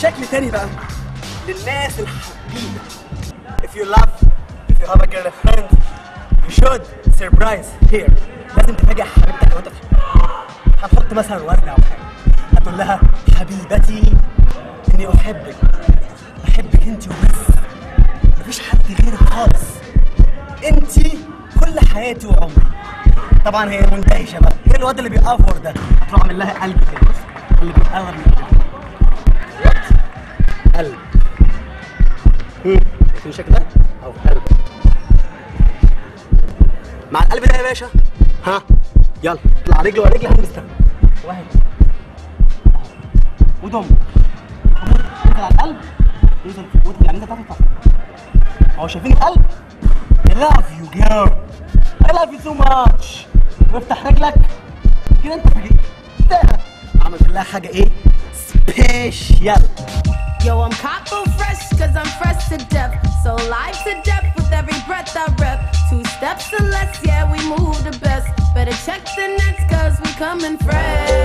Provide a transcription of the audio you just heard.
شكل تاني بقى للناس الحبيبة. If you love, if you have a girlfriend, you should surprise here. لازم تفاجئ حبيبتك وانت هتحط مثلا وردة أو حاجة، هتقول لها حبيبتي إني أحبك، بحبك أنت وبس، مفيش حد غيرك خالص، أنت كل حياتي وعمري. طبعا هي مندهشة بقى، إيه الواد اللي بيأفور ده؟ هتروح عامل لها قلب كده، اللي بيتقرب من كده قلب. شايفين شكل ده؟ أهو قلب. مع القلب ده يا باشا، ها يلا اطلع رجل ورا رجل هنستنى. واحد وضم انزل على القلب، انزل وادخل يعني انت تطلع اهو. شايفين القلب؟ I love you girl, I love you so much. وافتح رجلك كده، انت فاجئتها، عملت لها حاجه ايه سبيشال. Yo, I'm copper fresh, cause I'm fresh to death. So live to death with every breath I rep. 2 steps or less, yeah, we move the best. Better check the nets, cause we coming fresh.